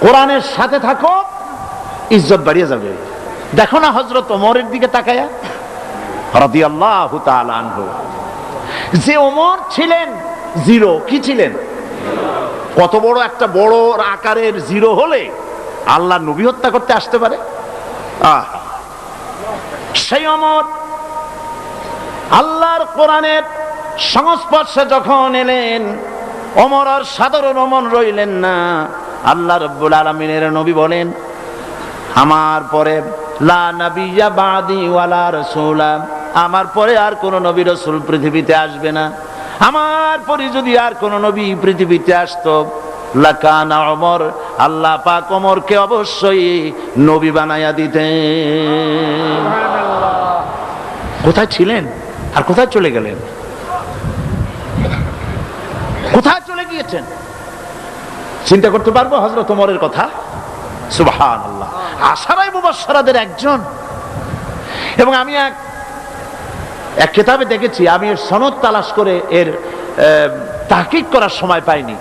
কোরআনের সাথে থাকো, ইজ্জত বাড়িয়ে যাবে। দেখো না হযরত ওমরের দিকে তাকায়া রাদিয়াল্লাহু তাআলা আনহু, যে ওমর ছিলেন জিরো, কি ছিলেন? কত বড় একটা বড় আকারের জিরো হলে আল্লাহ নবী হত্যা করতে আসতে পারে? সেই ওমর আল্লাহর কোরআনের সংস্পর্শে যখন এলেন, ওমর আর সাধারণ ওমর রইলেন না। আল্লাহ রাব্বুল আলামিনের নবী বলেন, আমার পরে লা নাবিয়্যা বাদি ওয়ালা রাসূলা, আমার পরে আর কোন নবী রাসূল পৃথিবীতে আসবে না। আমার পরে যদি আর কোন নবী পৃথিবীতে আসতো, লাকানা ওমর, আল্লাহ পাক ওমরকে অবশ্যই নবী বানায়া দিতেন। কোথায় ছিলেন আর কোথায় চলে গেলেন? কোথায় চলে গিয়েছেন? চিন্তা করতে পারবো হযরত ওমরের কথা? সুবহানাল্লাহ, আশারায়ে মুবাশশারাদের একজন। এবং আমি এক কিতাবে দেখেছি, আমি এর সনদ তালাশ করে এর তাহকিক করার সময় পাইনি।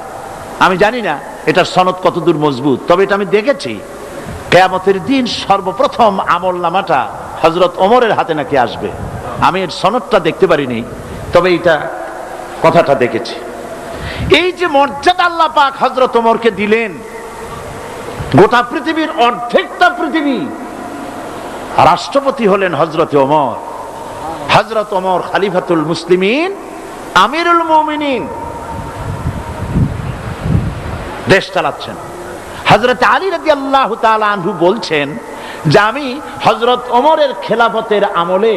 আমি জানি না এটার সনদ কতদূর মজবুত, তবে এটা আমি দেখেছি কিয়ামতের দিন সর্বপ্রথম আমলনামাটা হযরত ওমরের হাতে নাকি আসবে। আমি এর সনদটা দেখতে পারিনি, তবে এটা কথাটা দেখেছি। এই যে মর্যাদা আল্লাহ পাক হযরত ওমরকে দিলেন, গোটা পৃথিবীর অর্ধেকটা পৃথিবী রাষ্ট্রপতি হলেন হযরত ওমর। হযরত ওমর খলিফাতুল মুসলিমিন, আমিরুল মুমিনিন, দেশ চালাচ্ছেন। হযরত আলী রাদিয়াল্লাহু তাআলা আনহু বলছেন যে আমি হযরত ওমরের খেলাফতের আমলে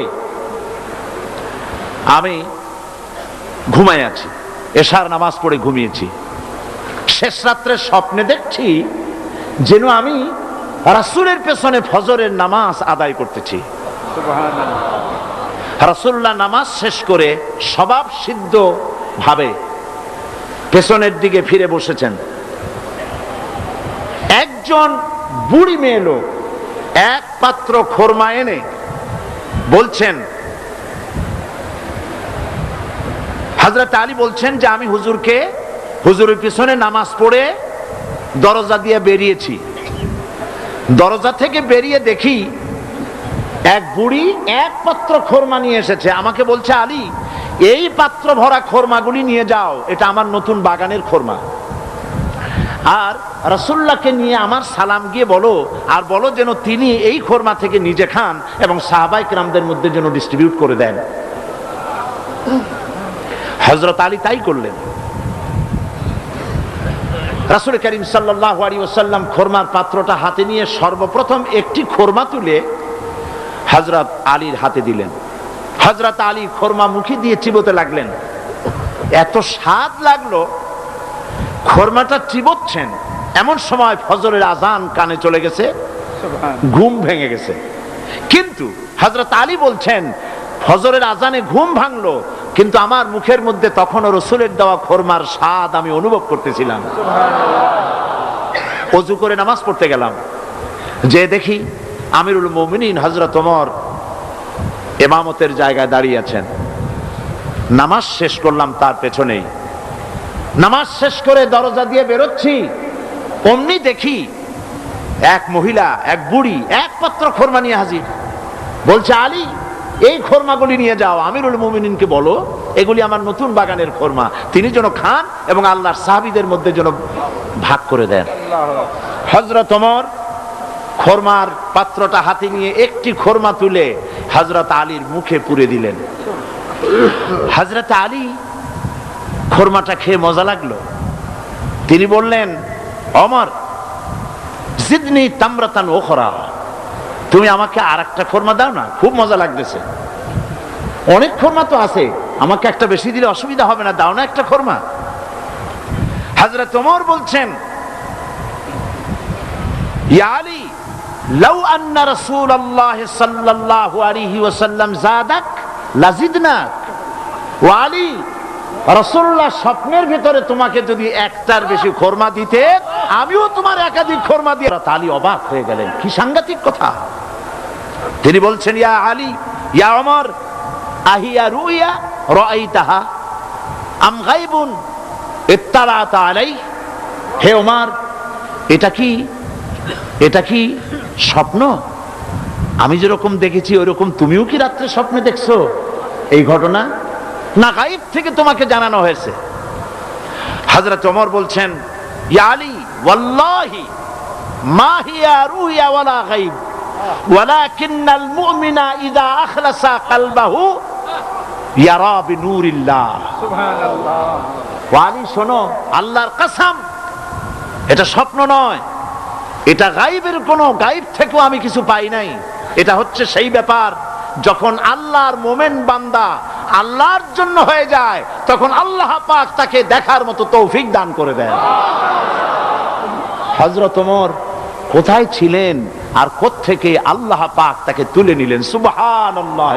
আমি ঘুমায় আছি, এশার নামাজ পড়ে ঘুমিয়েছি। শেষ রাত্রে স্বপ্নে দেখছি যেন আমি রাসূলের পেছনে ফজরের নামাজ আদায় করতেছি। রাসূলুল্লাহ নামাজ শেষ করে স্বভাব সিদ্ধ ভাবে পেছনের দিকে ফিরে বসেছেন। একজন বুড়ি মেয়ে লোক এক পাত্র খোরমা এনে বলছেন, হযরত আলী বলছেন যে আমি হুজুরের পিছনে নামাজ পড়ে দরজা দিয়ে বেরিয়েছি। দরজা থেকে বেরিয়ে দেখি এক বুড়ি এক পাত্র খোরমা নিয়ে এসেছে। আমাকে বলছে, আলী, এই পাত্র ভরা খোরমাগুলি নিয়ে যাও, এটা আমার নতুন বাগানের খোরমা। আর রাসূলুল্লাহকে নিয়ে আমার সালাম গিয়ে বলো, আর বলো যেন তিনি এই খোরমা থেকে নিজে খান এবং সাহাবায়ে কেরামদের মধ্যে যেন ডিস্ট্রিবিউট করে দেন। হযরত আলী তাই করলেন। রাসূল করিম সাল্লাল্লাহু আলাইহি ওয়াসাল্লাম খোরমার পাত্রটা হাতে নিয়ে সর্বপ্রথম একটি খোরমা তুলে হযরত আলীর হাতে দিলেন। হযরত আলী খোরমা মুখে দিয়ে চিবোতে লাগলেন। এত স্বাদ লাগলো, খোরমাটা চিবোচ্ছেন, এমন সময় ফজরের আজান কানে চলে গেছে, ঘুম ভেঙে গেছে। কিন্তু হযরত আলী বলছেন, ফজরের আজানে ঘুম ভাঙলো, কিন্তু আমার মুখের মধ্যে তখনও রাসূলের দেওয়া খোরমার স্বাদ আমি অনুভব করতেছিলাম। ওযু করে নামাজ পড়তে গেলাম, যে দেখি আমিরুল মুমিনিন হযরত ওমর ইমামতের জায়গায় দাঁড়িয়ে আছেন। নামাজ শেষ করলাম তার পেছনেই। নামাজ শেষ করে দরজা দিয়ে বেরোচ্ছি, অমনি দেখি এক মহিলা, এক বুড়ি এক পাত্র খোরমা নিয়ে হাজির। বলছে, আলী, এই খোরমাগুলি নিয়ে যাও, আমিরুল মুমিনিনকে বলো এগুলি আমার নতুন বাগানের খোরমা, তিনি যেন খান এবং আল্লাহর সাহাবীদের মধ্যে যেন ভাগ করে দেন। হযরত ওমর খোরমার পাত্রটা হাতে নিয়ে একটি খোরমা তুলে হযরত আলীর মুখে পুরে দিলেন। হযরত আলী খোরমাটা খেয়ে মজা লাগলো। তিনি বললেন, ওমর, জিদনি তামরাতান উখরা, তুমি আমাকে আর একটা খোরমা দাও না, খুব মজা লাগতেছে। অনেক খোরমা তো আছে, আমাকে একটা বেশি দিলে অসুবিধা হবে না, দাও না একটা খোরমা। হযরত ওমর বলছেন, ইয়া আলী, লাউ আন্না রাসূলুল্লাহ সাল্লাল্লাহু আলাইহি ওয়াসাল্লাম যাদাক লাজিদনাক। ও আলী, রাসূলুল্লাহ স্বপ্নের ভিতরে তোমাকে যদি একটার বেশি খোরমা দিতে, আমিও তোমার একাধিক খোরমা দিয়ে। আলী অবাক হয়ে গেলেন, কি সাংঘাতিক কথা। তিনি বলছেন, ইয়া আলী, ইয়া ওমর, আহিয়া রুইয়া রাআইতাহা আম গায়বুন ইত্তালাতা আলাইহি। হে ওমর, এটা কি স্বপ্ন? আমি যেরকম দেখেছি ওইরকম তুমিও কি রাত্রে স্বপ্নে দেখছো এই ঘটনা, না গায়েব থেকে তোমাকে জানানো হয়েছে? হযরত ওমর বলছেন, ইয়া আলী ওয়াল্লাহি মা হিয়া রুয়া ওয়ালা গায়ব ওয়ালাকিন্নাল মুমিনা ইযা আখলাসা কলবাহু ইয়ারা বিনূরিল্লাহ। সুবহানাল্লাহ। ওয়া আলী শোনো, আল্লাহর কসম, এটা স্বপ্ন নয়, এটা গায়েবের কোনো গায়েব থেকেও আমি কিছু পাই নাই। এটা হচ্ছে সেই ব্যাপার যখন আল্লাহর মোমেন বান্দা আল্লাহর জন্য হয়ে যায়, তখন আল্লাহ পাক তাকে দেখার মতো তৌফিক দান করে দেন। হযরত ওমর কোথায় ছিলেন আর কোত্থেকে আল্লাহ পাক তাকে তুলে নিলেন? সুবহানাল্লাহ।